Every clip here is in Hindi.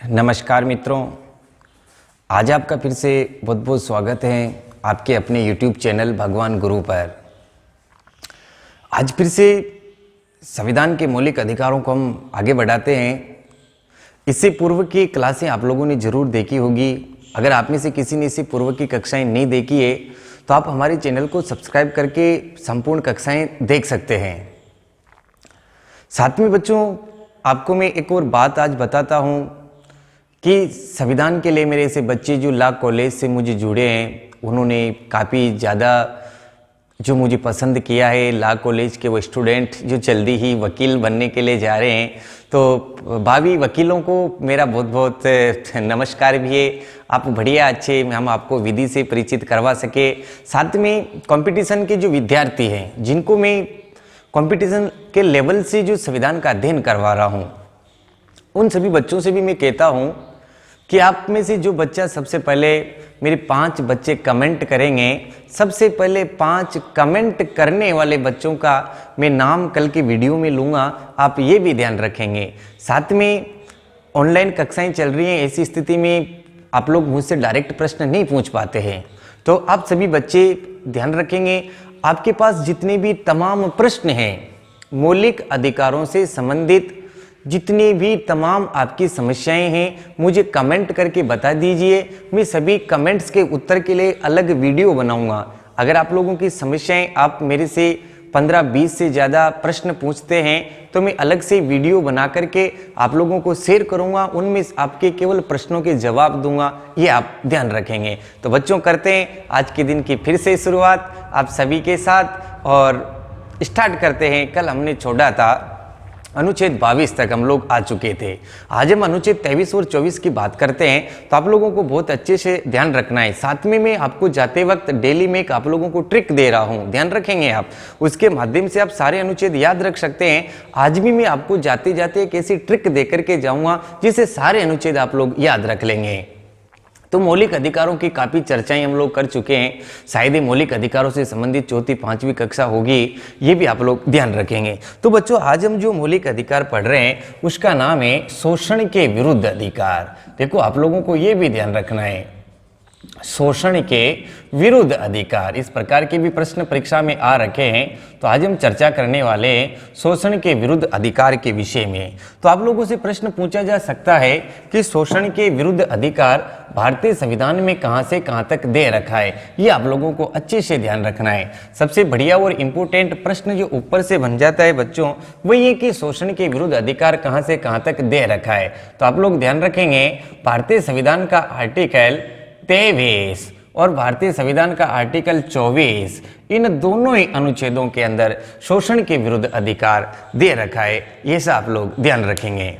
नमस्कार मित्रों, आज आपका फिर से बहुत बहुत स्वागत है आपके अपने YouTube चैनल भगवान गुरु पर। आज फिर से संविधान के मौलिक अधिकारों को हम आगे बढ़ाते हैं। इससे पूर्व की क्लासें आप लोगों ने जरूर देखी होगी। अगर आप में से किसी ने इससे पूर्व की कक्षाएं नहीं देखी है तो आप हमारे चैनल को सब्सक्राइब करके संपूर्ण कक्षाएं देख सकते हैं। साथ में बच्चों, आपको मैं एक और बात आज बताता हूँ कि संविधान के लिए मेरे ऐसे बच्चे जो लॉ कॉलेज से मुझे जुड़े हैं, उन्होंने काफ़ी ज़्यादा जो मुझे पसंद किया है। लॉ कॉलेज के वो स्टूडेंट जो जल्दी ही वकील बनने के लिए जा रहे हैं, तो भावी वकीलों को मेरा बहुत बहुत नमस्कार भी है। आप बढ़िया अच्छे हम आपको विधि से परिचित करवा सके। साथ में कंपटीशन के जो विद्यार्थी हैं, जिनको मैं कंपटीशन के लेवल से जो संविधान का अध्ययन करवा रहा हूँ, उन सभी बच्चों से भी मैं कहता हूँ कि आप में से जो बच्चा सबसे पहले मेरे 5 बच्चे कमेंट करेंगे, सबसे पहले 5 कमेंट करने वाले बच्चों का मैं नाम कल की वीडियो में लूँगा। आप ये भी ध्यान रखेंगे। साथ में ऑनलाइन कक्षाएं चल रही हैं, ऐसी स्थिति में आप लोग मुझसे डायरेक्ट प्रश्न नहीं पूछ पाते हैं, तो आप सभी बच्चे ध्यान रखेंगे। आपके पास जितने भी तमाम प्रश्न हैं, मौलिक अधिकारों से संबंधित जितनी भी तमाम आपकी समस्याएं हैं, मुझे कमेंट करके बता दीजिए। मैं सभी कमेंट्स के उत्तर के लिए अलग वीडियो बनाऊंगा। अगर आप लोगों की समस्याएं, आप मेरे से 15-20 से ज़्यादा प्रश्न पूछते हैं, तो मैं अलग से वीडियो बना करके आप लोगों को शेयर करूंगा। उनमें आपके केवल प्रश्नों के जवाब दूंगा, ये आप ध्यान रखेंगे। तो बच्चों, करते हैं आज के दिन की फिर से शुरुआत आप सभी के साथ और स्टार्ट करते हैं। कल हमने छोड़ा था अनुच्छेद 22 तक हम लोग आ चुके थे। आज हम अनुच्छेद 23 और 24 की बात करते हैं, तो आप लोगों को बहुत अच्छे से ध्यान रखना है। साथ में मैं आपको जाते वक्त डेली में एक आप लोगों को ट्रिक दे रहा हूं, ध्यान रखेंगे आप। उसके माध्यम से आप सारे अनुच्छेद याद रख सकते हैं। आज भी मैं आपको जाते जाते एक ऐसी ट्रिक दे करके जाऊंगा जिससे सारे अनुच्छेद आप लोग याद रख लेंगे। तो मौलिक अधिकारों की काफ़ी चर्चाएं हम लोग कर चुके हैं। शायद ही मौलिक अधिकारों से संबंधित 4th-5वीं कक्षा होगी, ये भी आप लोग ध्यान रखेंगे। तो बच्चों, आज हम जो मौलिक अधिकार पढ़ रहे हैं उसका नाम है शोषण के विरुद्ध अधिकार। देखो, आप लोगों को ये भी ध्यान रखना है, शोषण के विरुद्ध अधिकार। इस प्रकार के भी प्रश्न परीक्षा में आ रखे हैं। तो आज हम चर्चा करने वाले हैं शोषण के विरुद्ध अधिकार के विषय में। तो आप लोगों से प्रश्न पूछा जा सकता है कि शोषण के विरुद्ध अधिकार भारतीय संविधान में कहां से कहां तक दे रखा है। ये आप लोगों को अच्छे से ध्यान रखना है। सबसे बढ़िया और इम्पोर्टेंट प्रश्न जो ऊपर से बन जाता है बच्चों, वो ये कि शोषण के विरुद्ध अधिकार कहां से कहां तक दे रखा है। तो आप लोग ध्यान रखेंगे, भारतीय संविधान का आर्टिकल 23 और भारतीय संविधान का आर्टिकल 24, इन दोनों ही अनुच्छेदों के अंदर शोषण के विरुद्ध अधिकार दे रखा है। ये सब आप लोग ध्यान रखेंगे।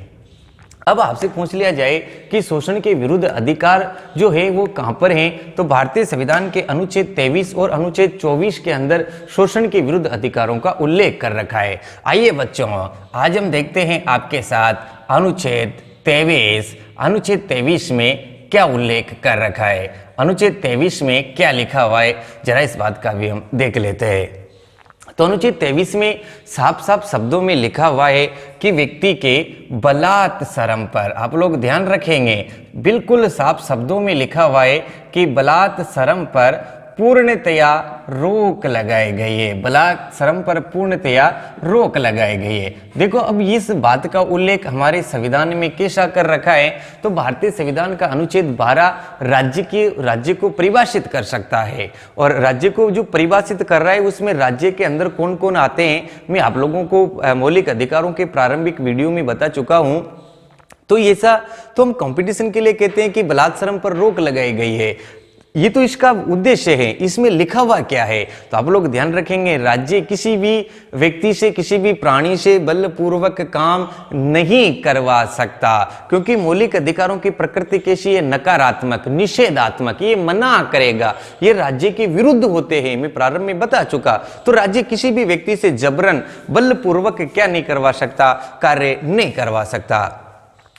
अब आपसे पूछ लिया जाए कि शोषण के विरुद्ध अधिकार जो है वो कहां पर है, तो भारतीय संविधान के अनुच्छेद 23 और अनुच्छेद 24 के अंदर शोषण के विरुद्ध अधिकारों का उल्लेख कर रखा है। आइए बच्चों, आज हम देखते हैं आपके साथ अनुच्छेद 23। अनुच्छेद 23 में क्या उल्लेख कर रखा है, अनुच्छेद 23 में क्या लिखा हुआ है, जरा इस बात का भी हम देख लेते हैं। तो अनुच्छेद 23 में साफ साफ शब्दों में लिखा हुआ है कि व्यक्ति के बलात्सरम पर, आप लोग ध्यान रखेंगे, बिल्कुल साफ शब्दों में लिखा हुआ है कि बलात्सरम पर पूर्णतया रोक लगाई गई है। बलात्सरम पर पूर्णतया रोक लगाई गई है। देखो, अब इस बात का उल्लेख हमारे संविधान में कैसा कर रखा है, तो भारतीय संविधान का अनुच्छेद 12 राज्य को परिभाषित कर सकता है। और राज्य को जो परिभाषित कर रहा है उसमें राज्य के अंदर कौन कौन आते हैं, मैं आप लोगों को मौलिक अधिकारों के प्रारंभिक वीडियो में बता चुका हूं। तो ऐसा तो हम कंपटीशन के लिए कहते हैं कि बलात्सरम पर रोक लगाई गई है, ये तो इसका उद्देश्य है। इसमें लिखा हुआ क्या है, तो आप लोग ध्यान रखेंगे, राज्य किसी भी व्यक्ति से, किसी भी प्राणी से बलपूर्वक काम नहीं करवा सकता, क्योंकि मौलिक अधिकारों की प्रकृति कैसी है, नकारात्मक, निषेधात्मक, ये मना करेगा, ये राज्य के विरुद्ध होते हैं। मैं प्रारंभ में बता चुका। तो राज्य किसी भी व्यक्ति से जबरन बलपूर्वक क्या नहीं करवा सकता, कार्य नहीं करवा सकता।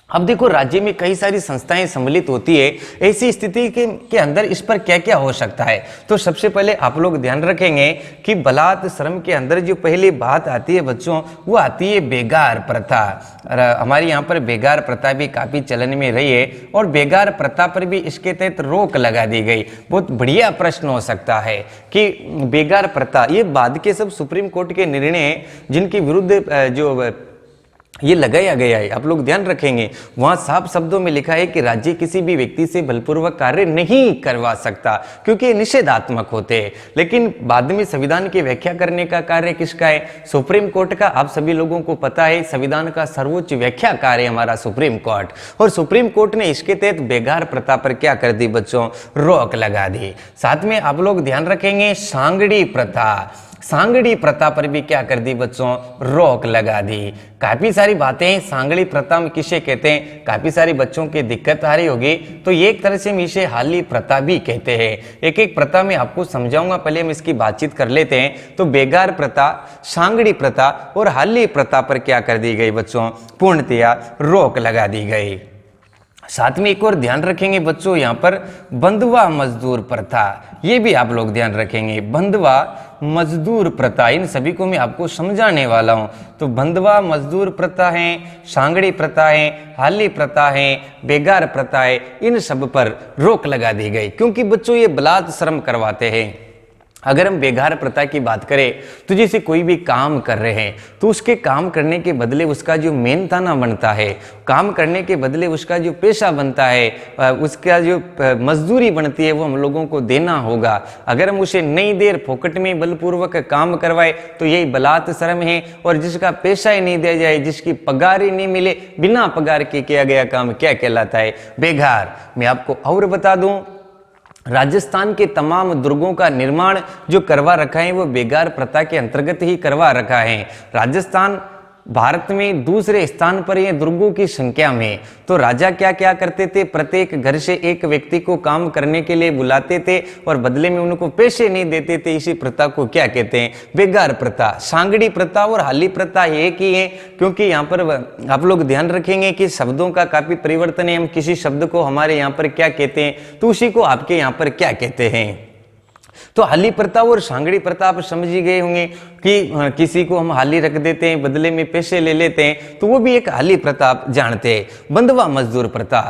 अब देखो राज्य में कई सारी संस्थाएं सम्मिलित होती है, ऐसी स्थिति के अंदर इस पर क्या क्या हो सकता है। तो सबसे पहले आप लोग ध्यान रखेंगे कि बलात् श्रम के अंदर जो पहली बात आती है बच्चों, वो आती है बेगार प्रथा। हमारे यहाँ पर बेगार प्रथा भी काफी चलन में रही है और बेगार प्रथा पर भी इसके तहत रोक लगा दी गई। बहुत बढ़िया प्रश्न हो सकता है कि बेगार प्रथा, ये बाद के सब सुप्रीम कोर्ट के निर्णय जिनके विरुद्ध जो ये लगाया गया है, आप लोग ध्यान रखेंगे, वहां साफ शब्दों में लिखा है कि राज्य किसी भी व्यक्ति से बलपूर्वक कार्य नहीं करवा सकता, क्योंकि निषेधात्मक होते हैं। लेकिन बाद में संविधान की व्याख्या करने का कार्य किसका है? सुप्रीम कोर्ट का। आप सभी लोगों को पता है संविधान का सर्वोच्च व्याख्याकार है हमारा सुप्रीम कोर्ट, और सुप्रीम कोर्ट ने इसके तहत बेगार प्रथा पर क्या कर दी बच्चों? रोक लगा दी। साथ में आप लोग ध्यान रखेंगे सांगड़ी प्रथा, सांगड़ी प्रथा पर भी क्या कर दी बच्चों? रोक लगा दी। काफी सारी बातें सांगड़ी प्रथा में किसे कहते हैं, काफी सारी बच्चों की दिक्कत आ रही होगी, तो ये एक तरह से हम इसे हाली प्रथा भी कहते हैं। एक एक प्रथा में आपको समझाऊंगा, पहले हम इसकी बातचीत कर लेते हैं। तो बेगार प्रथा, सांगड़ी प्रथा और हाली प्रथा पर क्या कर दी गई बच्चों? पूर्णतया रोक लगा दी गई। साथ में एक और ध्यान रखेंगे बच्चों, यहाँ पर बंधुआ मजदूर प्रथा, ये भी आप लोग ध्यान रखेंगे। बंधुआ मजदूर प्रथा, इन सभी को मैं आपको समझाने वाला हूं। तो बंधुआ मजदूर प्रथा है, सांगड़ी प्रथा है, हाली प्रथा है, बेगार प्रथा है, इन सब पर रोक लगा दी गई, क्योंकि बच्चों ये बलात् श्रम करवाते हैं। अगर हम बेगार प्रथा की बात करें तो जैसे कोई भी काम कर रहे हैं तो उसके काम करने के बदले उसका जो मेहनताना बनता है, काम करने के बदले उसका जो पेशा बनता है, उसका जो मजदूरी बनती है, वो हम लोगों को देना होगा। अगर हम उसे नहीं देर फोकट में बलपूर्वक काम करवाए तो यही बलात् श्रम है। और जिसका पेशा ही नहीं दिया जाए, जिसकी पगार ही नहीं मिले, बिना पगार के किया गया काम क्या कहलाता है? बेगार। मैं आपको और बता दूं, राजस्थान के तमाम दुर्गों का निर्माण जो करवा रखा है वो बेगार प्रथा के अंतर्गत ही करवा रखा है। राजस्थान भारत में दूसरे स्थान पर ये दुर्गों की संख्या में। तो राजा क्या क्या करते थे? प्रत्येक घर से एक व्यक्ति को काम करने के लिए बुलाते थे और बदले में उनको पैसे नहीं देते थे। इसी प्रथा को क्या कहते हैं? बेगार प्रथा। सांगड़ी प्रथा और हाली प्रथा एक ही है, क्योंकि यहाँ पर आप लोग ध्यान रखेंगे कि शब्दों का काफी परिवर्तन है। हम किसी शब्द को हमारे यहाँ पर क्या कहते हैं तो उसी को आपके यहाँ पर क्या कहते हैं। तो हाली प्रथा और सांगड़ी प्रथा आप समझ ही गए होंगे कि किसी को हम हाली रख देते हैं, बदले में पैसे ले लेते हैं, तो वो भी एक हाली प्रथा आप जानते हैं। बंधुआ मजदूर प्रथा,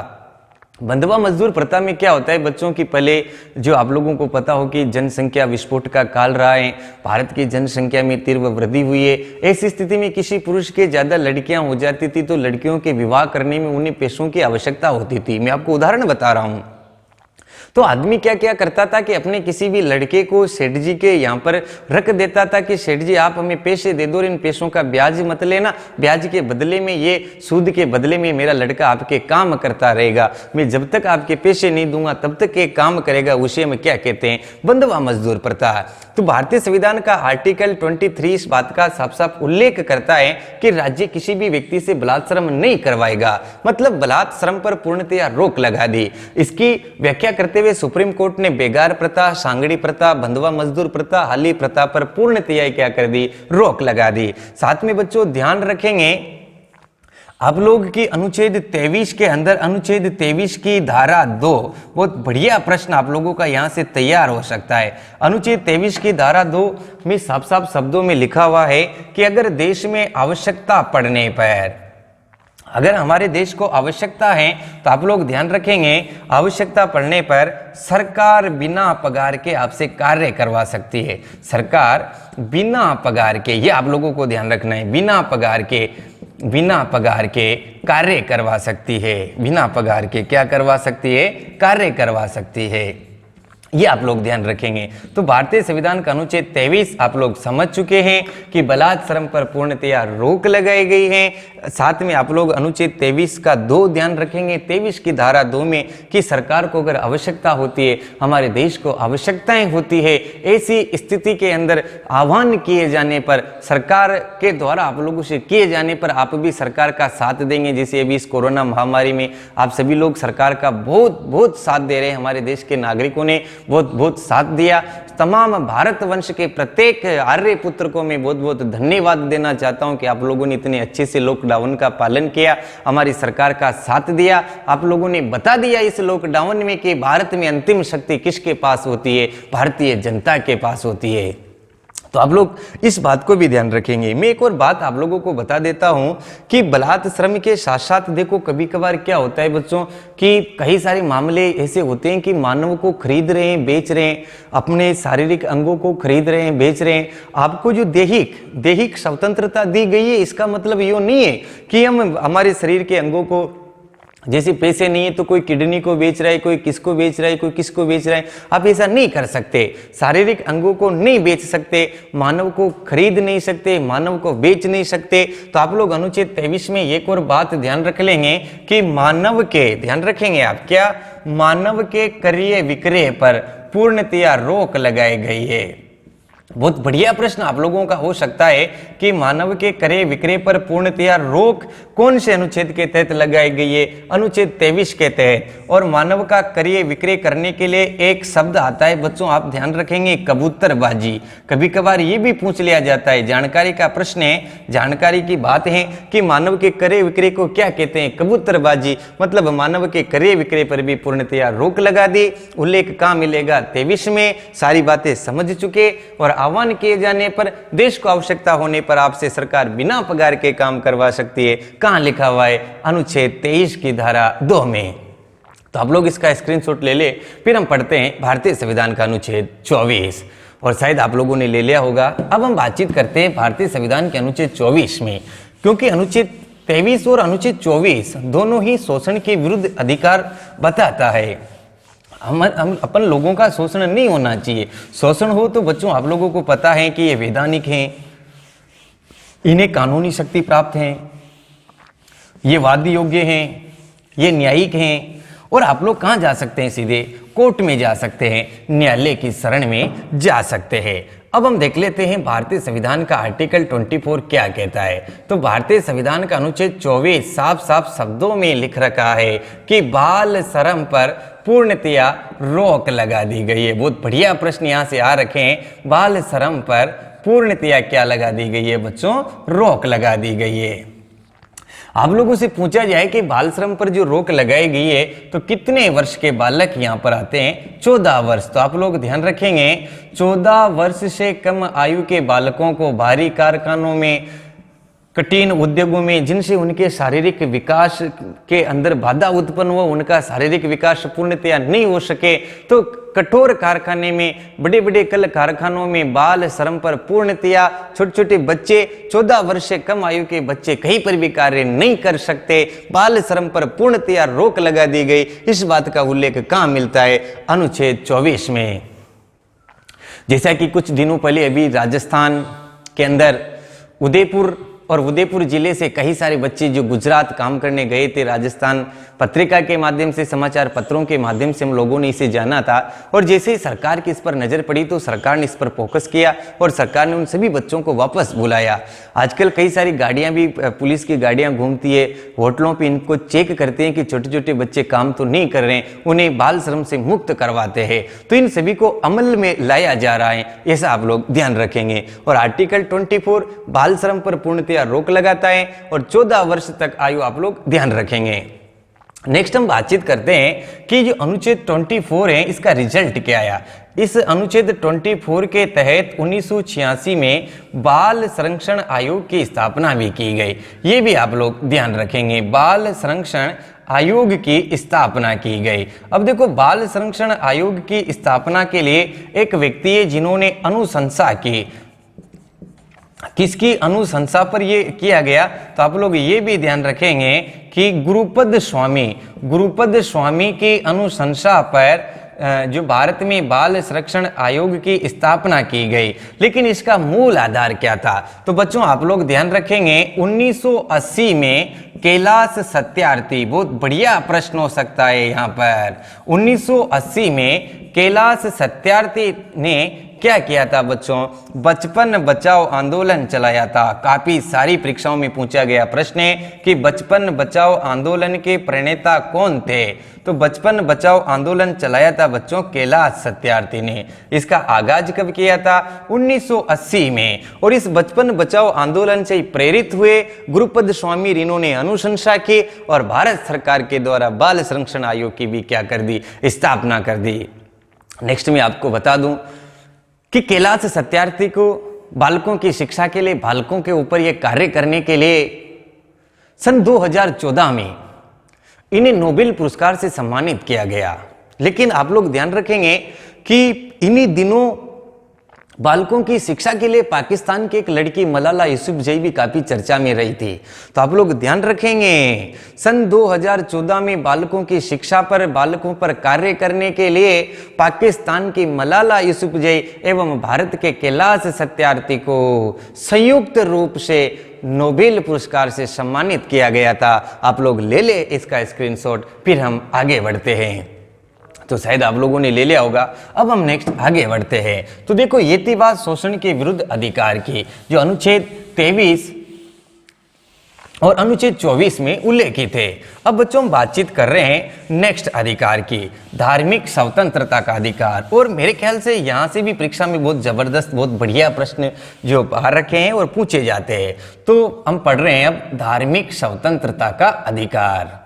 बंधुआ मजदूर प्रथा में क्या होता है बच्चों की, पहले जो आप लोगों को पता हो कि जनसंख्या विस्फोट का काल रहा है, भारत की जनसंख्या में तीव्र वृद्धि हुई है। ऐसी स्थिति में किसी पुरुष के ज्यादा लड़कियां हो जाती थी तो लड़कियों के विवाह करने में उन्हें पैसों की आवश्यकता होती थी। मैं आपको उदाहरण बता रहा हूं। तो आदमी क्या क्या करता था कि अपने किसी भी लड़के को सेठ जी के यहाँ पर रख देता था कि सेठ जी आप हमें पैसे दे दो, इन पैसों का ब्याज मत लेना, ब्याज के बदले में, ये सूद के बदले में मेरा लड़का आपके काम करता रहेगा, मैं जब तक आपके पैसे नहीं दूंगा तब तक ये काम करेगा। उसे हम क्या कहते हैं? बंधुआ मजदूर प्रथा। तो भारतीय संविधान का आर्टिकल 23 इस बात का साफ साफ उल्लेख करता है कि राज्य किसी भी व्यक्ति से बलात् श्रम नहीं करवाएगा, मतलब बलात् श्रम पर पूर्णतया रोक लगा दी। इसकी व्याख्या करते हुए सुप्रीम कोर्ट ने बेगार प्रथा, सांगड़ी प्रथा, बंधुआ मजदूर प्रथा, हाली प्रथा पर पूर्णतया क्या कर दी? रोक लगा दी। साथ में बच्चों ध्यान रखेंगे आप लोग की अनुच्छेद 23 के अंदर, अनुच्छेद 23 की धारा 2, बहुत बढ़िया प्रश्न आप लोगों का यहां से तैयार हो सकता है। अनुच्छेद 23 की धारा 2 में साफ साफ शब्दों में लिखा हुआ है कि अगर देश में आवश्यकता पड़ने पर, अगर हमारे देश को आवश्यकता है तो आप लोग ध्यान रखेंगे, आवश्यकता पड़ने पर सरकार बिना पगार के आपसे कार्य करवा सकती है। सरकार बिना पगार के, ये आप लोगों को ध्यान रखना है, बिना पगार के कार्य करवा सकती है। बिना पगार के क्या करवा सकती है? कार्य करवा सकती है। ये आप लोग ध्यान रखेंगे। तो भारतीय संविधान का अनुच्छेद 23 आप लोग समझ चुके हैं कि बलात् श्रम पर पूर्णतया रोक लगाई गई है। साथ में आप लोग अनुच्छेद 23 का 2 ध्यान रखेंगे, 23 की धारा 2 में कि सरकार को अगर आवश्यकता होती है, हमारे देश को आवश्यकताएं होती है, ऐसी स्थिति के अंदर आह्वान किए जाने पर, सरकार के द्वारा आप लोगों से किए जाने पर आप भी सरकार का साथ देंगे। जैसे अभी इस कोरोना महामारी में आप सभी लोग सरकार का बहुत बहुत साथ दे रहे हैं। हमारे देश के नागरिकों ने बहुत बहुत साथ दिया। तमाम भारत वंश के प्रत्येक आर्य पुत्र को मैं बहुत बहुत धन्यवाद देना चाहता हूं कि आप लोगों ने इतने अच्छे से लॉकडाउन का पालन किया, हमारी सरकार का साथ दिया। आप लोगों ने बता दिया इस लॉकडाउन में कि भारत में अंतिम शक्ति किसके पास होती है, भारतीय जनता के पास होती है। तो आप लोग इस बात को भी ध्यान रखेंगे। मैं एक और बात आप लोगों को बता देता हूं कि बलात् श्रम के साथ साथ देखो कभी कभार क्या होता है बच्चों कि कई सारे मामले ऐसे होते हैं कि मानव को खरीद रहे हैं, बेच रहे हैं, अपने शारीरिक अंगों को खरीद रहे हैं, बेच रहे हैं। आपको जो दैहिक स्वतंत्रता दी गई है, इसका मतलब ये नहीं है कि हम हमारे शरीर के अंगों को, जैसे पैसे नहीं है तो कोई किडनी को बेच रहा है, कोई किसको बेच रहा है, कोई किसको बेच रहा है, आप ऐसा नहीं कर सकते। शारीरिक अंगों को नहीं बेच सकते, मानव को खरीद नहीं सकते, मानव को बेच नहीं सकते। तो आप लोग अनुच्छेद 23 में एक और बात ध्यान रख लेंगे कि मानव के, ध्यान रखेंगे आप, क्या मानव के क्रय विक्रय पर पूर्णतया रोक लगाई गई है। बहुत बढ़िया प्रश्न आप लोगों का हो सकता है कि मानव के क्रय विक्रय पर पूर्णतया रोक कौन से अनुच्छेद के तहत लगाई गई है? अनुच्छेद 23 के तहत। और मानव का क्रय विक्रय करने के लिए एक शब्द आता है बच्चों, आप ध्यान रखेंगे, कबूतरबाजी। कभी कभार ये भी पूछ लिया जाता है, जानकारी का प्रश्न है, जानकारी की बात है कि मानव के क्रय विक्रय को क्या कहते हैं? कबूतरबाजी। मतलब मानव के क्रय विक्रय पर भी पूर्णतया रोक लगा दी। उल्लेख कहाँ मिलेगा? 23 में। सारी बातें समझ चुके और आह्वान किए जाने पर, देश को आवश्यकता होने पर आपसे सरकार बिना पगार के काम करवा सकती है। कहां लिखा हुआ है? अनुच्छेद 23 की धारा 2 में। तो आप लोग इसका स्क्रीनशॉट ले ले। फिर हम पढ़ते हैं भारतीय संविधान का अनुच्छेद 24, और शायद आप लोगों ने ले लिया होगा। अब हम बातचीत करते हैं भारतीय संविधान के अनुच्छेद 24 में, क्योंकि अनुच्छेद 23 और अनुच्छेद 24 दोनों ही शोषण के विरुद्ध अधिकार बताता है। हम अपन लोगों का शोषण नहीं होना चाहिए। शोषण हो तो बच्चों आप लोगों को पता है कि ये वैधानिक हैं, इन्हें कानूनी शक्ति प्राप्त है, ये वाद योग्य हैं, ये न्यायिक हैं, और आप लोग कहाँ जा सकते हैं? सीधे कोर्ट में जा सकते हैं, न्यायालय की शरण में जा सकते हैं। अब हम देख लेते हैं भारतीय संविधान का आर्टिकल 24 क्या कहता है। तो भारतीय संविधान का अनुच्छेद 24 साफ साफ शब्दों में लिख रखा है कि बाल श्रम पर पूर्णतया रोक लगा दी गई है। बहुत बढ़िया प्रश्न यहाँ से आ रखे हैं। बाल श्रम पर पूर्णतया क्या लगा दी गई है बच्चों? रोक लगा दी गई है। आप लोगों से पूछा जाए कि बाल श्रम पर जो रोक लगाई गई है तो कितने वर्ष के बालक यहाँ पर आते हैं? 14 वर्ष। तो आप लोग ध्यान रखेंगे, 14 वर्ष से कम आयु के बालकों को भारी कारखानों में, कठिन उद्योगों में, जिनसे उनके शारीरिक विकास के अंदर बाधा उत्पन्न हो, उनका शारीरिक विकास पूर्णतया नहीं हो सके, तो कठोर कारखाने में, बड़े बड़े कल कारखानों में बाल श्रम पर पूर्णतया छोटे छोटे बच्चे, 14 वर्ष से कम आयु के बच्चे कहीं पर भी कार्य नहीं कर सकते। बाल श्रम पर पूर्णतया रोक लगा दी गई। इस बात का उल्लेख कहाँ मिलता है? अनुच्छेद 24 में। जैसा कि कुछ दिनों पहले अभी राजस्थान के अंदर उदयपुर जिले से कई सारे बच्चे जो गुजरात काम करने गए थे, राजस्थान पत्रिका के माध्यम से, समाचार पत्रों के माध्यम से हम लोगों ने इसे जाना था। और जैसे ही सरकार की इस पर नजर पड़ी तो सरकार ने इस पर फोकस किया और सरकार ने उन सभी बच्चों को वापस बुलाया। आजकल कई सारी गाड़ियां भी, पुलिस की गाड़ियां घूमती है, होटलों पे इनको चेक करते हैं कि छोटे छोटे बच्चे काम तो नहीं कर रहे हैं, उन्हें बाल श्रम से मुक्त करवाते हैं। तो इन सभी को अमल में लाया जा रहा है, ऐसा आप लोग ध्यान रखेंगे। और आर्टिकल 24 बाल श्रम पर पूर्णतया रोक लगाता है और 14 वर्ष तक आयु आप लोग ध्यान रखेंगे। नेक्स्ट हम बातचीत करते हैं कि जो अनुच्छेद 24 है इसका रिजल्ट क्या आया। इस अनुच्छेद 24 के तहत 1986 में बाल संरक्षण आयोग की स्थापना भी की गई। ये भी आप लोग ध्यान रखेंगे, बाल संरक्षण आयोग की स्थापना की गई। अब देखो, बाल संरक्षण आयोग की स्थापना के लिए एक व्यक्ति है जिन्होंने अनुशंसा की। किसकी अनुशंसा पर ये किया गया? तो आप लोग ये भी ध्यान रखेंगे कि गुरुपद स्वामी की अनुशंसा पर जो भारत में बाल संरक्षण आयोग की स्थापना की गई। लेकिन इसका मूल आधार क्या था? तो बच्चों आप लोग ध्यान रखेंगे, 1980 में कैलाश सत्यार्थी, बहुत बढ़िया प्रश्न हो सकता है यहाँ पर, 1980 में कैलाश सत्यार्थी ने क्या किया था बच्चों? बचपन बचाओ आंदोलन चलाया था। काफी सारी परीक्षाओं में पूछा गया प्रश्न है कि बचपन बचाओ आंदोलन के प्रणेता कौन थे? तो बचपन बचाओ आंदोलन चलाया था बच्चों कैलाश सत्यार्थी ने। इसका आगाज कब किया था? 1980 में। और इस बचपन बचाओ आंदोलन से प्रेरित हुए गुरुपद स्वामी रीनो ने अनुशंसा की और भारत सरकार के द्वारा बाल संरक्षण आयोग की भी क्या कर दी? स्थापना कर दी। नेक्स्ट में आपको बता दूं कि कैलाश सत्यार्थी को बालकों की शिक्षा के लिए, बालकों के ऊपर यह कार्य करने के लिए सन 2014 में इन्हें नोबेल पुरस्कार से सम्मानित किया गया। लेकिन आप लोग ध्यान रखेंगे कि इन्हीं दिनों बालकों की शिक्षा के लिए पाकिस्तान की एक लड़की मलाला यूसुफजई भी काफी चर्चा में रही थी। तो आप लोग ध्यान रखेंगे सन 2014 में बालकों की शिक्षा पर, बालकों पर कार्य करने के लिए पाकिस्तान की मलाला यूसुफजई एवं भारत के कैलाश सत्यार्थी को संयुक्त रूप से नोबेल पुरस्कार से सम्मानित किया गया था। आप लोग ले ले इसका स्क्रीनशॉट, फिर हम आगे बढ़ते हैं। तो शायद आप लोगों ने ले लिया होगा। अब हम नेक्स्ट आगे बढ़ते हैं। तो देखो, ये थी बात शोषण के विरुद्ध अधिकार की, जो अनुच्छेद 23 और अनुच्छेद 24 में उल्लेखित है। अब बच्चों हम बातचीत कर रहे हैं नेक्स्ट अधिकार की, धार्मिक स्वतंत्रता का अधिकार। और मेरे ख्याल से यहाँ से भी परीक्षा में बहुत जबरदस्त, बहुत बढ़िया प्रश्न जो बाहर रखे हैं और पूछे जाते हैं। तो हम पढ़ रहे हैं अब धार्मिक स्वतंत्रता का अधिकार।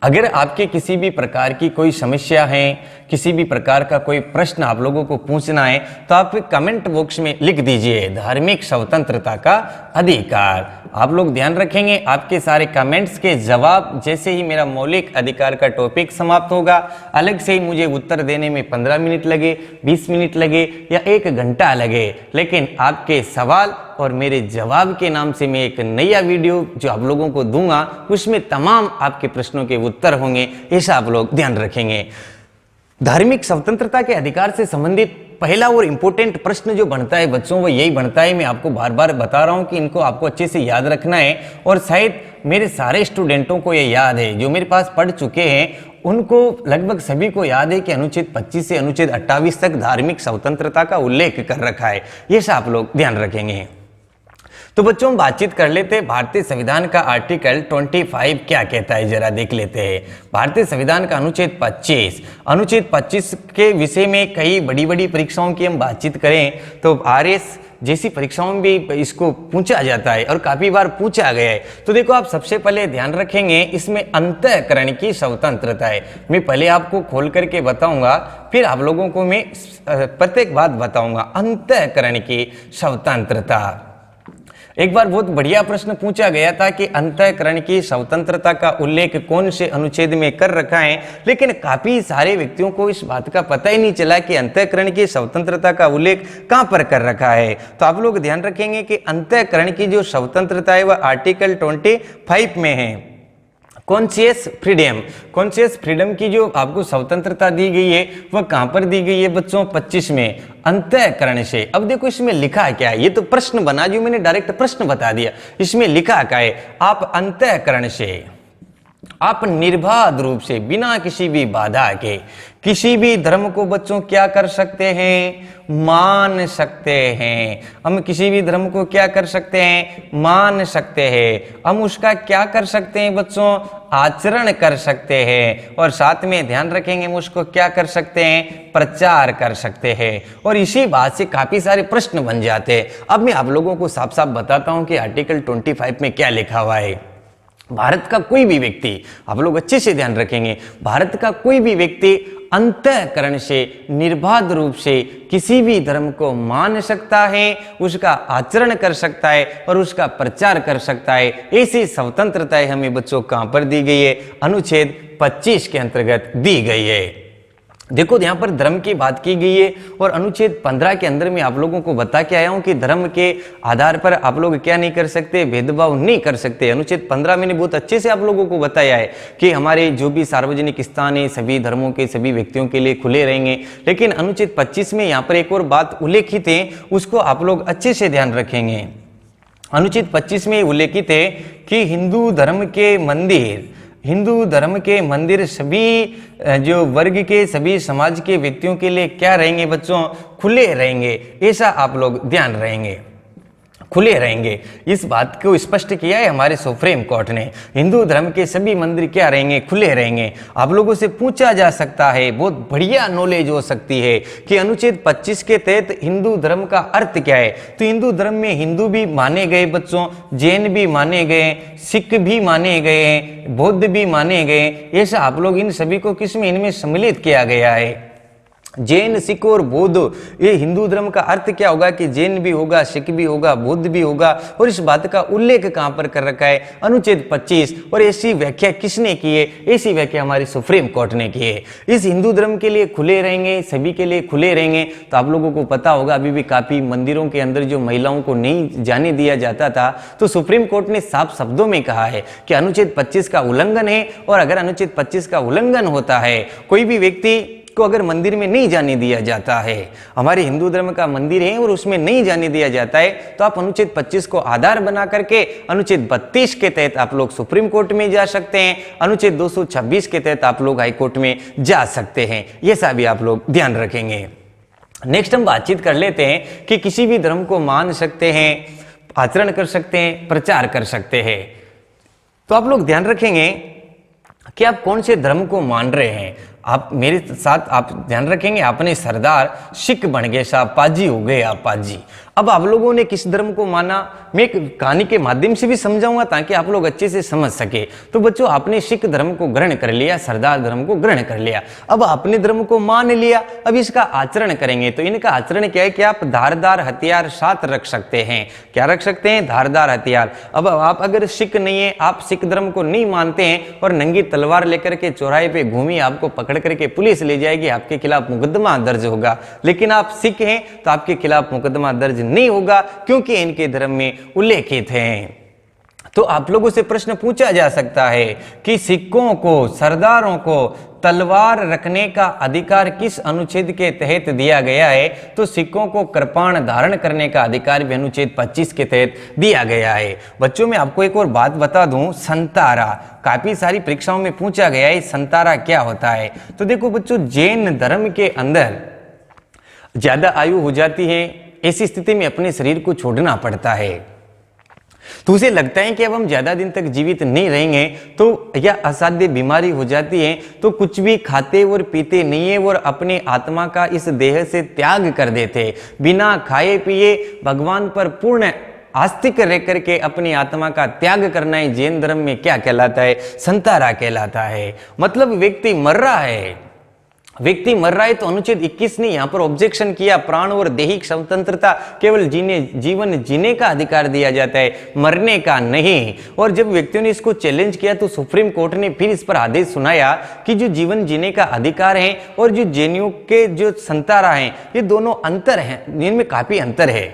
अगर आपके किसी भी प्रकार की कोई समस्या है, किसी भी प्रकार का कोई प्रश्न आप लोगों को पूछना है, तो आप कमेंट बॉक्स में लिख दीजिए धार्मिक स्वतंत्रता का अधिकार। आप लोग ध्यान रखेंगे आपके सारे कमेंट्स के जवाब जैसे ही मेरा मौलिक अधिकार का टॉपिक समाप्त होगा, अलग से ही मुझे उत्तर देने में 15 मिनट लगे, 20 मिनट लगे या 1 घंटा लगे, लेकिन आपके सवाल और मेरे जवाब के नाम से मैं एक नया वीडियो जो आप लोगों को दूंगा, उसमें तमाम आपके प्रश्नों के उत्तर होंगे। ऐसा आप लोग ध्यान रखेंगे। धार्मिक स्वतंत्रता के अधिकार से संबंधित पहला और इंपॉर्टेंट प्रश्न जो बनता है बच्चों, वो यही बनता है, मैं आपको बार बार बता रहा हूं कि इनको आपको अच्छे से याद रखना है। और शायद मेरे सारे स्टूडेंटों को ये याद है, जो मेरे पास पढ़ चुके हैं उनको लगभग सभी को याद है कि अनुच्छेद 25 से अनुच्छेद 28 तक धार्मिक स्वतंत्रता का उल्लेख कर रखा है। ये सब आप लोग ध्यान रखेंगे। तो बच्चों हम बातचीत कर लेते हैं भारतीय संविधान का आर्टिकल 25 क्या कहता है, जरा देख लेते हैं। भारतीय संविधान का अनुच्छेद 25 के विषय में कई बड़ी बड़ी परीक्षाओं की हम बातचीत करें तो आरएस जैसी परीक्षाओं में भी इसको पूछा जाता है और काफी बार पूछा गया है। तो देखो, आप सबसे पहले ध्यान रखेंगे इसमें अंतःकरण की स्वतंत्रता है। मैं पहले आपको खोल करके बताऊंगा, फिर आप लोगों को मैं प्रत्येक बात बताऊंगा। अंतःकरण की स्वतंत्रता, एक बार बहुत बढ़िया प्रश्न पूछा गया था कि अंतःकरण की स्वतंत्रता का उल्लेख कौन से अनुच्छेद में कर रखा है, लेकिन काफी सारे व्यक्तियों को इस बात का पता ही नहीं चला कि अंतःकरण की स्वतंत्रता का उल्लेख कहां पर कर रखा है। तो आप लोग ध्यान रखेंगे कि अंतःकरण की जो स्वतंत्रता है वह आर्टिकल 25 में है। कॉन्शियस फ्रीडम की जो आपको स्वतंत्रता दी गई है वह कहां पर दी गई है बच्चों? 25 में, अंतःकरण से। अब देखो इसमें लिखा क्या है, ये तो प्रश्न बना, जो मैंने डायरेक्ट प्रश्न बता दिया। इसमें लिखा क्या है? आप अंतःकरण से, आप निर्बाध रूप से, बिना किसी भी बाधा के किसी भी धर्म को बच्चों क्या कर सकते हैं? मान सकते हैं। हम किसी भी धर्म को क्या कर सकते हैं? मान सकते हैं। हम उसका क्या कर सकते हैं बच्चों? आचरण कर सकते हैं। और साथ में ध्यान रखेंगे हम उसको क्या कर सकते हैं? प्रचार कर सकते हैं। और इसी बात से काफी सारे प्रश्न बन जाते हैं। अब मैं आप लोगों को साफ साफ बताता हूं कि आर्टिकल 25 में क्या लिखा हुआ है। भारत का कोई भी व्यक्ति, आप लोग अच्छे से ध्यान रखेंगे, भारत का कोई भी व्यक्ति अंतःकरण से, निर्बाध रूप से किसी भी धर्म को मान सकता है, उसका आचरण कर सकता है और उसका प्रचार कर सकता है। ऐसी स्वतंत्रताएं हमें बच्चों कहां पर दी गई है? अनुच्छेद 25 के अंतर्गत दी गई है। देखो यहाँ पर धर्म की बात की गई है और अनुच्छेद 15 के अंदर में आप लोगों को बता के आया हूं कि धर्म के आधार पर आप लोग क्या नहीं कर सकते? भेदभाव नहीं कर सकते। अनुच्छेद 15 मैंने बहुत अच्छे से आप लोगों को बताया है कि हमारे जो भी सार्वजनिक स्थान है सभी धर्मों के सभी व्यक्तियों के लिए खुले रहेंगे। लेकिन अनुच्छेद 25 में यहाँ पर एक और बात उल्लेखित है, उसको आप लोग अच्छे से ध्यान रखेंगे। अनुच्छेद 25 में उल्लेखित है कि हिंदू धर्म के मंदिर हिंदू धर्म के मंदिर सभी जो वर्ग के, सभी समाज के व्यक्तियों के लिए क्या रहेंगे बच्चों? खुले रहेंगे। ऐसा आप लोग ध्यान रहेंगे, खुले रहेंगे। इस बात को स्पष्ट किया है हमारे सुप्रीम कोर्ट ने। हिंदू धर्म के सभी मंदिर क्या रहेंगे? खुले रहेंगे। आप लोगों से पूछा जा सकता है, बहुत बढ़िया नॉलेज हो सकती है कि अनुच्छेद 25 के तहत हिंदू धर्म का अर्थ क्या है। तो हिंदू धर्म में हिंदू भी माने गए बच्चों, जैन भी माने गए, सिख भी माने गए, बौद्ध भी माने गए। ऐसा आप लोग इन सभी को किसमें? इनमें सम्मिलित किया गया है। जैन, सिख और बौद्ध, ये हिंदू धर्म का अर्थ क्या होगा कि जैन भी होगा, सिख भी होगा, बौद्ध भी होगा। और इस बात का उल्लेख कहां पर कर रखा है? अनुच्छेद 25। और ऐसी व्याख्या किसने की है? ऐसी व्याख्या हमारी सुप्रीम कोर्ट ने की है। इस हिंदू धर्म के लिए खुले रहेंगे, सभी के लिए खुले रहेंगे। तो आप लोगों को पता होगा अभी भी काफी मंदिरों के अंदर जो महिलाओं को नहीं जाने दिया जाता था, तो सुप्रीम कोर्ट ने साफ शब्दों में कहा है कि अनुच्छेद 25 का उल्लंघन है। और अगर अनुच्छेद 25 का उल्लंघन होता है, कोई भी व्यक्ति को अगर मंदिर में नहीं जाने दिया जाता है, हमारे हिंदू धर्म का मंदिर है और उसमें नहीं जाने दिया जाता है, तो आप अनुच्छेद 25 को आधार बना करके अनुच्छेद 32 के तहत आप लोग सुप्रीम कोर्ट में जा सकते हैं। अनुच्छेद 226 के तहत आप लोग हाई कोर्ट में जा सकते हैं। ये सब भी आप लोग ध्यान रखेंगे। नेक्स्ट हम बातचीत कर लेते हैं कि किसी भी धर्म को मान सकते हैं, आचरण कर सकते हैं, प्रचार कर सकते हैं। तो आप लोग ध्यान रखेंगे कि आप कौन से धर्म को मान रहे हैं। आप मेरे साथ आप ध्यान रखेंगे, आपने सरदार सिख बन गए, साहब पाजी हो गए आप पाजी। अब आप लोगों ने किस धर्म को माना, मैं एक कहानी के माध्यम से भी समझाऊंगा ताकि आप लोग अच्छे से समझ सके। तो बच्चों, आपने सिख धर्म को ग्रहण कर लिया, सरदार धर्म को ग्रहण कर लिया। अब आपने धर्म को मान लिया, अब इसका आचरण करेंगे। तो इनका आचरण क्या है कि आप धारदार हथियार साथ रख सकते हैं। क्या रख सकते हैं? धारदार हथियार। अब आप अगर सिख नहीं है, आप सिख धर्म को नहीं मानते हैं और नंगी तलवार लेकर के चौराहे पे घूमी, आपको पकड़ करके पुलिस ले जाएगी, आपके खिलाफ मुकदमा दर्ज होगा। लेकिन आप सिख हैं तो आपके खिलाफ मुकदमा दर्ज नहीं होगा, क्योंकि इनके धर्म में उल्लेखित हैं। तो आप लोगों से प्रश्न पूछा जा सकता है कि सिखों को, सरदारों को तलवार रखने का अधिकार किस अनुच्छेद के तहत दिया गया है? तो सिखों को कृपाण धारण करने का अधिकार भी अनुच्छेद 25 के तहत दिया गया है। बच्चों, मैं आपको एक और बात बता दूं, संतारा काफी सारी परीक्षाओं में पूछा गया है, संतारा क्या होता है? तो देखो बच्चों, जैन धर्म के अंदर ज्यादा आयु हो जाती है, ऐसी स्थिति में अपने शरीर को छोड़ना पड़ता है। तो उसे लगता है कि अब हम ज्यादा दिन तक जीवित नहीं रहेंगे, तो या असाध्य बीमारी हो जाती है, तो कुछ भी खाते और पीते नहीं है और अपने आत्मा का इस देह से त्याग कर देते। बिना खाए पिए भगवान पर पूर्ण आस्तिक रह करके अपनी आत्मा का त्याग करना ही जैन धर्म में क्या कहलाता है? संतारा कहलाता है। मतलब व्यक्ति मर रहा है, व्यक्ति मर रहा है तो अनुच्छेद 21 ने यहां पर ऑब्जेक्शन किया, प्राण और दैहिक स्वतंत्रता केवल जीवन जीने का अधिकार दिया जाता है, मरने का नहीं। और जब व्यक्तियों ने इसको चैलेंज किया तो सुप्रीम कोर्ट ने फिर इस पर आदेश सुनाया कि जो जीवन जीने का अधिकार है और जो जैनियों के जो संतारा हैं, ये दोनों अंतर हैं, इनमें काफी अंतर है।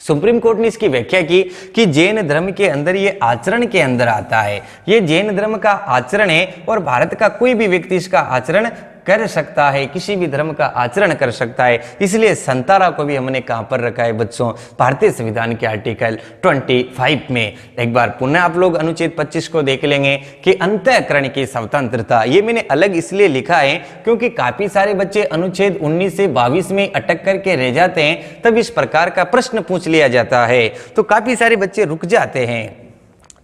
सुप्रीम कोर्ट ने इसकी व्याख्या की कि जैन धर्म के अंदर ये आचरण के अंदर आता है, ये जैन धर्म का आचरण है और भारत का कोई भी व्यक्ति इसका आचरण कर सकता है, किसी भी धर्म का आचरण कर सकता है। इसलिए संतारा को भी हमने कहां पर रखा है बच्चों? भारतीय संविधान के आर्टिकल 25 में। एक बार पुनः आप लोग अनुच्छेद 25 को देख लेंगे कि अंतःकरण की स्वतंत्रता। ये मैंने अलग इसलिए लिखा है क्योंकि काफी सारे बच्चे अनुच्छेद 19 से 22 में अटक करके रह जाते हैं, तब इस प्रकार का प्रश्न पूछ लिया जाता है, तो काफी सारे बच्चे रुक जाते हैं।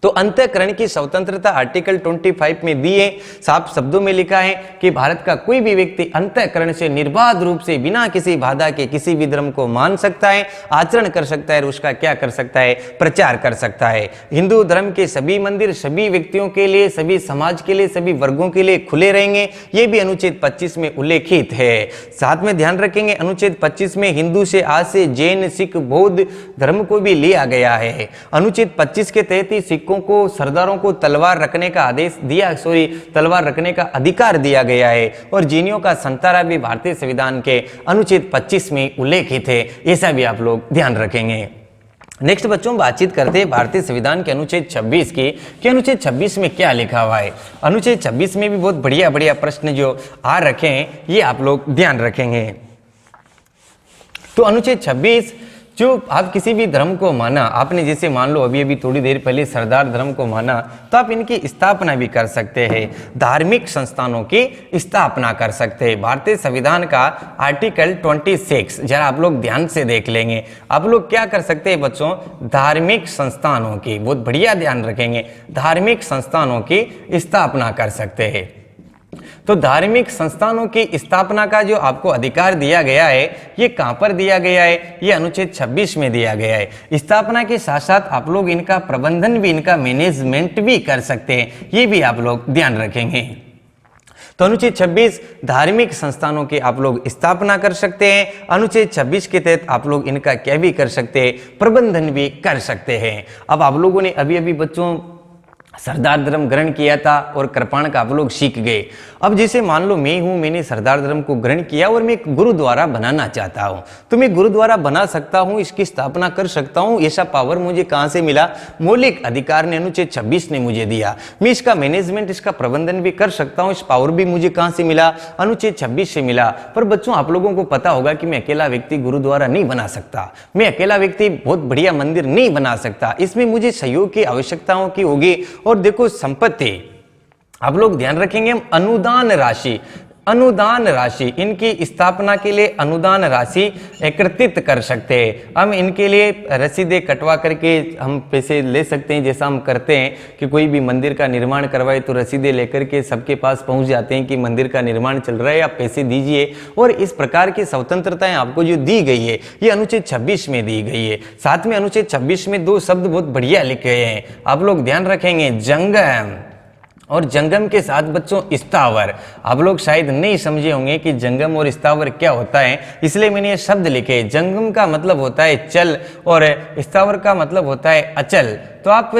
तो अंतःकरण की स्वतंत्रता आर्टिकल 25 में दी है, साफ शब्दों में लिखा है कि भारत का कोई भी व्यक्ति अंतःकरण से निर्बाध रूप से बिना किसी बाधा के किसी भी धर्म को मान सकता है, आचरण कर सकता है और उसका क्या कर सकता है? प्रचार कर सकता है। हिंदू धर्म के सभी मंदिर सभी व्यक्तियों के लिए, सभी समाज के लिए, सभी वर्गों के लिए खुले रहेंगे, ये भी अनुच्छेद 25 में उल्लेखित है। साथ में ध्यान रखेंगे अनुच्छेद 25 में हिंदू से आज से जैन, सिख, बौद्ध धर्म को भी लिया गया है। अनुच्छेद 25 के तहत ही सिखों को, सरदारों को तलवार रखने का आदेश दिया, तलवार रखने का अधिकार दिया गया है और जैनियों का संतारा भी भारतीय संविधान के अनुच्छेद 25 में उल्लेखित है। ऐसा भी आप लोग ध्यान रखेंगे। नेक्स्ट बच्चों, बातचीत करते हैं भारतीय संविधान के अनुच्छेद 26 की कि अनुच्छेद 26 में क्या लिखा हुआ है। अनुच्छेद 26 में भी बहुत बढ़िया बढ़िया प्रश्न जो आ रखे हैं, ये आप लोग ध्यान रखेंगे। तो अनुच्छेद 26 जो आप किसी भी धर्म को माना, आपने जैसे मान लो अभी अभी थोड़ी देर पहले सरदार धर्म को माना, तो आप इनकी स्थापना भी कर सकते हैं, धार्मिक संस्थानों की स्थापना कर सकते हैं। भारतीय संविधान का आर्टिकल 26 जरा आप लोग ध्यान से देख लेंगे। आप लोग क्या कर सकते हैं बच्चों, धार्मिक संस्थानों की, बहुत बढ़िया ध्यान रखेंगे, धार्मिक संस्थानों की स्थापना कर सकते हैं। तो धार्मिक संस्थानों की स्थापना का जो आपको अधिकार दिया गया है, ये कहां पर दिया गया है, ये अनुच्छेद 26 में दिया गया है। स्थापना के साथ साथ आप लोग इनका प्रबंधन भी, इनका मैनेजमेंट भी कर सकते हैं, ये भी आप लोग ध्यान रखेंगे। तो अनुच्छेद 26 धार्मिक संस्थानों की आप लोग स्थापना कर सकते हैं। अनुच्छेद 26 के तहत आप लोग इनका क्या भी कर सकते हैं, प्रबंधन भी कर सकते हैं। अब आप लोगों ने अभी अभी बच्चों सरदार धर्म ग्रहण किया था और कृपाण का आप लोग सीख गए। अब जैसे मान लो मैं हूं, मैंने सरदार धर्म को ग्रहण किया और मैं एक गुरुद्वारा बनाना चाहता हूं, तो मैं गुरुद्वारा बना सकता हूं, इसकी स्थापना कर सकता हूं। ऐसा पावर मुझे कहां से मिला, मौलिक अधिकार ने अनुच्छेद 26 ने मुझे दिया। मैं इसका मैनेजमेंट, इसका प्रबंधन भी कर सकता हूं। इस पावर भी मुझे कहां से मिला, अनुच्छेद 26 से मिला। पर बच्चों आप लोगों को पता होगा कि मैं अकेला व्यक्ति गुरुद्वारा नहीं बना सकता, मैं अकेला व्यक्ति बहुत बढ़िया मंदिर नहीं बना सकता, इसमें मुझे सहयोग की आवश्यकताओं की होगी। और देखो संपत्ति आप लोग ध्यान रखेंगे, हम अनुदान राशि इनकी स्थापना के लिए अनुदान राशि एकत्रित कर सकते हैं। हम इनके लिए रसीदें कटवा करके हम पैसे ले सकते हैं, जैसा हम करते हैं कि कोई भी मंदिर का निर्माण करवाए तो रसीदें लेकर के सबके पास पहुंच जाते हैं कि मंदिर का निर्माण चल रहा है, आप पैसे दीजिए। और इस प्रकार की स्वतंत्रताएं आपको जो दी गई है, ये अनुच्छेद 26 में दी गई है। साथ में अनुच्छेद 26 में 2 शब्द बहुत बढ़िया लिखे हैं, आप लोग ध्यान रखेंगे, जंगम और जंगम के साथ बच्चों स्थावर। आप लोग शायद नहीं समझे होंगे कि जंगम और स्थावर क्या होता है, इसलिए मैंने ये शब्द लिखे। जंगम का मतलब होता है चल और स्थावर का मतलब होता है अचल। तो आप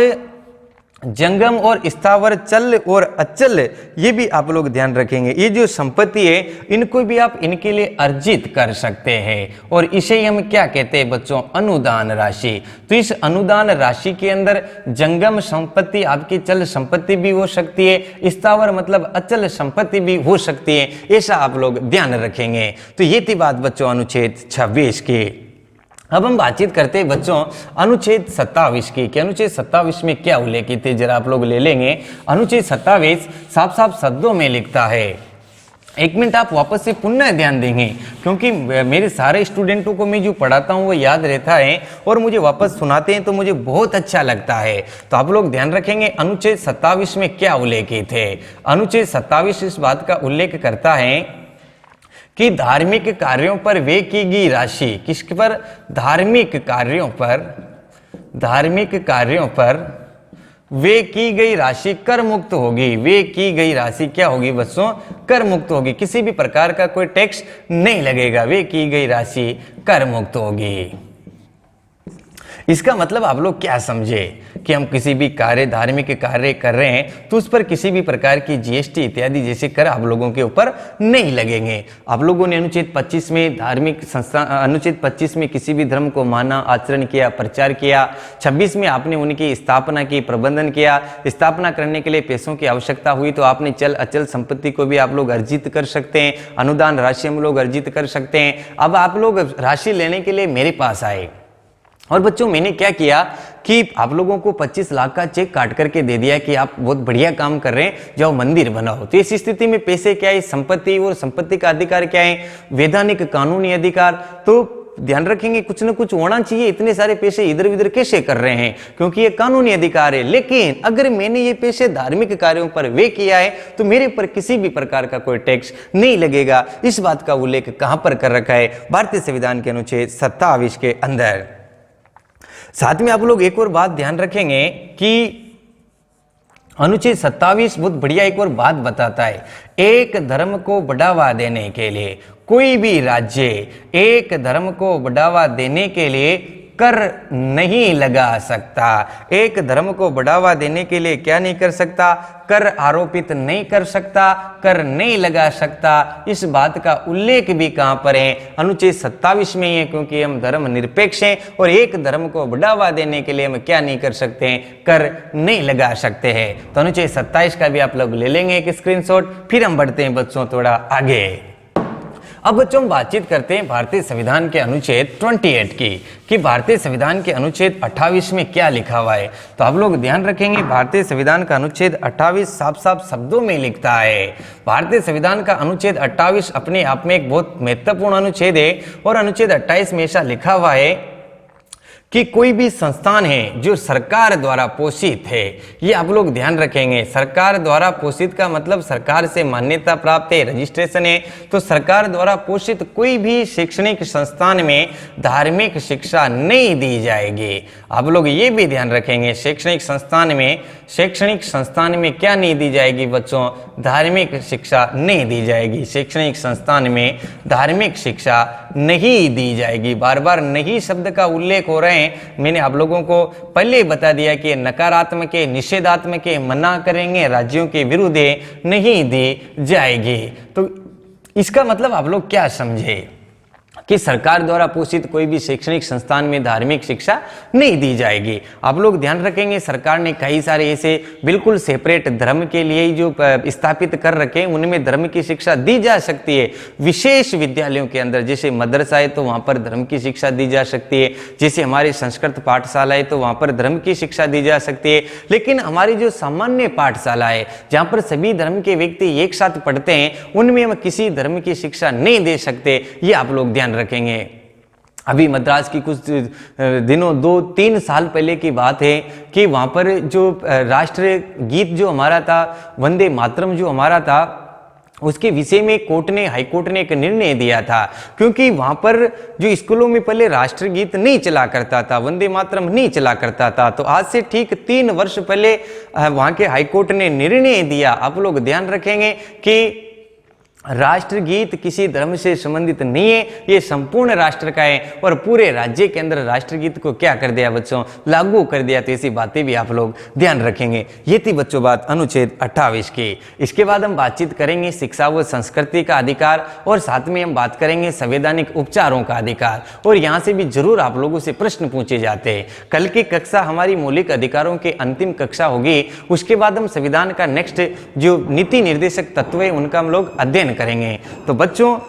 जंगम और स्थावर, चल और अचल, ये भी आप लोग ध्यान रखेंगे। ये जो संपत्ति है इनको भी आप इनके लिए अर्जित कर सकते हैं, और इसे हम क्या कहते हैं बच्चों, अनुदान राशि। तो इस अनुदान राशि के अंदर जंगम संपत्ति आपकी चल संपत्ति भी हो सकती है, स्थावर मतलब अचल संपत्ति भी हो सकती है, ऐसा आप लोग ध्यान रखेंगे। तो ये थी बात बच्चों अनुच्छेद 26 की। अब हम बातचीत करते हैं बच्चों अनुच्छेद 27 की, कि अनुच्छेद 27 में क्या उल्लेखित है, जरा आप लोग ले लेंगे। अनुच्छेद 27 साफ साफ शब्दों में लिखता है, एक मिनट आप वापस से पुनः ध्यान देंगे, क्योंकि मेरे सारे स्टूडेंटों को मैं जो पढ़ाता हूँ वो याद रहता है और मुझे वापस सुनाते हैं तो मुझे बहुत अच्छा लगता है। तो आप लोग ध्यान रखेंगे अनुच्छेद 27 में क्या उल्लेखित है। अनुच्छेद 27 इस बात का उल्लेख करता है कि धार्मिक कार्यों पर व्यय की गई राशि, किसके पर, धार्मिक कार्यों पर व्यय की गई राशि कर मुक्त होगी। व्यय की गई राशि क्या होगी बच्चों, कर मुक्त होगी, किसी भी प्रकार का कोई टैक्स नहीं लगेगा, व्यय की गई राशि कर मुक्त होगी। इसका मतलब आप लोग क्या समझे कि हम किसी भी कार्य, धार्मिक कार्य कर रहे हैं तो उस पर किसी भी प्रकार की जीएसटी इत्यादि जैसे कर आप लोगों के ऊपर नहीं लगेंगे। आप लोगों ने अनुच्छेद 25 में धार्मिक संस्था, अनुच्छेद 25 में किसी भी धर्म को माना, आचरण किया, प्रचार किया। 26 में आपने उनकी स्थापना की, प्रबंधन किया। स्थापना करने के लिए पैसों की आवश्यकता हुई तो आपने चल अचल संपत्ति को भी आप लोग अर्जित कर सकते हैं, अनुदान राशि हम लोग अर्जित कर सकते हैं। अब आप लोग राशि लेने के लिए मेरे पास आए और बच्चों मैंने क्या किया कि आप लोगों को 25 लाख का चेक काट करके दे दिया कि आप बहुत बढ़िया काम कर रहे हैं, जाओ मंदिर बनाओ। तो इस स्थिति में पैसे क्या है, संपत्ति, और संपत्ति का अधिकार क्या है, वैधानिक कानूनी अधिकार। तो ध्यान रखेंगे कुछ ना कुछ होना चाहिए, इतने सारे पैसे इधर उधर कैसे कर रहे हैं, क्योंकि ये कानूनी अधिकार है। लेकिन अगर मैंने ये पैसे धार्मिक कार्यों पर व्यय किया है तो मेरे पर किसी भी प्रकार का कोई टैक्स नहीं लगेगा। इस बात का उल्लेख कहां पर कर रखा है, भारतीय संविधान के अनुच्छेद 27 के अंदर। साथ में आप लोग एक और बात ध्यान रखेंगे कि अनुच्छेद 27 बहुत बढ़िया एक और बात बताता है, एक धर्म को बढ़ावा देने के लिए कोई भी राज्य एक धर्म को बढ़ावा देने के लिए कर नहीं लगा सकता। एक धर्म को बढ़ावा देने के लिए क्या नहीं कर सकता, कर आरोपित नहीं कर सकता, कर नहीं लगा सकता। इस बात का उल्लेख भी कहां पर है, अनुच्छेद 27 में ही है, क्योंकि हम धर्म निरपेक्ष हैं और एक धर्म को बढ़ावा देने के लिए हम क्या नहीं कर सकते हैं, कर नहीं लगा सकते हैं। तो अनुच्छेद 27 का भी आप लोग ले लेंगे एक स्क्रीनशॉट, फिर हम बढ़ते हैं बच्चों थोड़ा आगे। अब बच्चों हम बातचीत करते हैं भारतीय संविधान के अनुच्छेद 28 की, कि भारतीय संविधान के अनुच्छेद 28 में क्या लिखा हुआ है। तो आप लोग ध्यान रखेंगे, भारतीय संविधान का अनुच्छेद 28 साफ साफ शब्दों में लिखता है। भारतीय संविधान का अनुच्छेद 28 अपने आप में एक बहुत महत्वपूर्ण अनुच्छेद है और अनुच्छेद 28 में ऐसा लिखा हुआ है कि कोई भी संस्थान है जो सरकार द्वारा पोषित है, ये आप लोग ध्यान रखेंगे। सरकार द्वारा पोषित का मतलब सरकार से मान्यता प्राप्त है, रजिस्ट्रेशन है। तो सरकार द्वारा पोषित कोई भी शैक्षणिक संस्थान में धार्मिक शिक्षा नहीं दी जाएगी। आप लोग ये भी ध्यान रखेंगे, शैक्षणिक संस्थान में क्या नहीं दी जाएगी बच्चों? धार्मिक शिक्षा नहीं दी जाएगी। शैक्षणिक संस्थान में धार्मिक शिक्षा नहीं दी जाएगी। बार बार नहीं शब्द का उल्लेख हो रहे हैं। मैंने आप लोगों को पहले ही बता दिया कि नकारात्मक है, निषेधात्मक है, मना करेंगे, राज्यों के विरुद्ध है, नहीं दी जाएगी। तो इसका मतलब आप लोग क्या समझे कि सरकार द्वारा पोषित कोई भी शैक्षणिक संस्थान में धार्मिक शिक्षा नहीं दी जाएगी। आप लोग ध्यान रखेंगे, सरकार ने कई सारे ऐसे बिल्कुल सेपरेट धर्म के लिए ही जो स्थापित कर रखे हैं, उनमें धर्म की शिक्षा दी जा सकती है। विशेष विद्यालयों के अंदर जैसे मदरसा है तो वहां पर धर्म की शिक्षा दी जा सकती है। जैसे हमारी संस्कृत पाठशाला है तो वहां पर धर्म की शिक्षा दी जा सकती है। लेकिन हमारी जो सामान्य पाठशाला है जहां पर सभी धर्म के व्यक्ति एक साथ पढ़ते हैं, उनमें हम किसी धर्म की शिक्षा नहीं दे सकते। ये आप लोग ध्यान रखेंगे। अभी मद्रास की कुछ दिनों 2-3 साल पहले की बात है कि वहां पर जो राष्ट्रीय गीत जो हमारा था, वंदे मातरम जो हमारा था, उसके विषय में हाई कोर्ट ने एक निर्णय दिया था। क्योंकि वहां पर जो स्कूलों में पहले राष्ट्रीय गीत नहीं चला करता था, वंदे मातरम नहीं चला करता था, तो आज से ठीक 3 वर्ष पहले वहां के हाई कोर्ट ने निर्णय दिया। आप लोग ध्यान रखेंगे कि राष्ट्रगीत किसी धर्म से संबंधित नहीं है, ये संपूर्ण राष्ट्र का है और पूरे राज्य के अंदर राष्ट्रगीत को क्या कर दिया बच्चों? लागू कर दिया। तो ऐसी बातें भी आप लोग ध्यान रखेंगे। ये थी बच्चों बात अनुच्छेद 28 की। इसके बाद हम बातचीत करेंगे शिक्षा व संस्कृति का अधिकार और साथ में हम बात करेंगे संवैधानिक उपचारों का अधिकार। और यहाँ से भी जरूर आप लोगों से प्रश्न पूछे जाते हैं। कल की कक्षा हमारी मौलिक अधिकारों की अंतिम कक्षा होगी। उसके बाद हम संविधान का नेक्स्ट जो नीति निर्देशक तत्व है उनका हम लोग अध्ययन करेंगे। तो बच्चों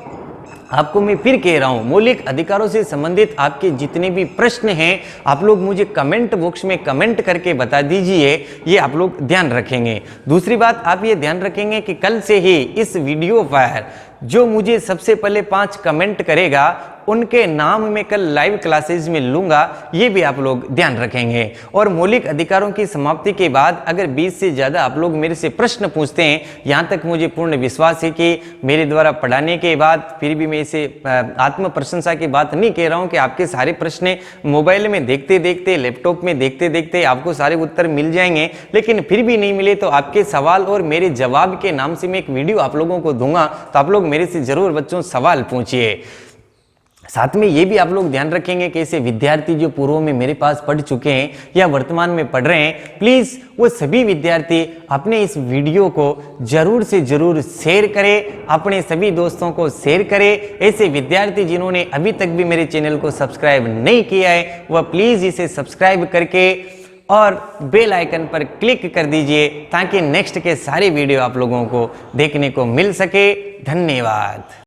आपको मैं फिर कह रहा हूं, मौलिक अधिकारों से संबंधित आपके जितने भी प्रश्न हैं आप लोग मुझे कमेंट बॉक्स में कमेंट करके बता दीजिए। ये आप लोग ध्यान रखेंगे। दूसरी बात आप ये ध्यान रखेंगे कि कल से ही इस वीडियो पर जो मुझे सबसे पहले 5 कमेंट करेगा उनके नाम मैं कल लाइव क्लासेज में लूंगा। ये भी आप लोग ध्यान रखेंगे। और मौलिक अधिकारों की समाप्ति के बाद अगर 20 से ज्यादा आप लोग मेरे से प्रश्न पूछते हैं, यहाँ तक मुझे पूर्ण विश्वास है कि मेरे द्वारा पढ़ाने के बाद, फिर भी मैं इसे आत्म प्रशंसा की बात नहीं कह रहा हूँ कि आपके सारे प्रश्न मोबाइल में देखते देखते, लैपटॉप में देखते देखते आपको सारे उत्तर मिल जाएंगे। लेकिन फिर भी नहीं मिले तो आपके सवाल और मेरे जवाब के नाम से मैं एक वीडियो आप लोगों को दूंगा। तो आप लोग मेरे से जरूर बच्चों सवाल पूछिए। साथ में ये भी आप लोग ध्यान रखेंगे कि ऐसे विद्यार्थी जो पूर्व में मेरे पास पढ़ चुके हैं या वर्तमान में पढ़ रहे हैं, प्लीज वो सभी विद्यार्थी अपने इस वीडियो को जरूर से जरूर शेयर करें, अपने सभी दोस्तों को शेयर करें। ऐसे विद्यार्थी जिन्होंने अभी तक भी मेरे चैनल को सब्सक्राइब नहीं किया है वह प्लीज इसे सब्सक्राइब करके और बेल आइकन पर क्लिक कर दीजिए ताकि नेक्स्ट के सारे वीडियो आप लोगों को देखने को मिल सके। धन्यवाद।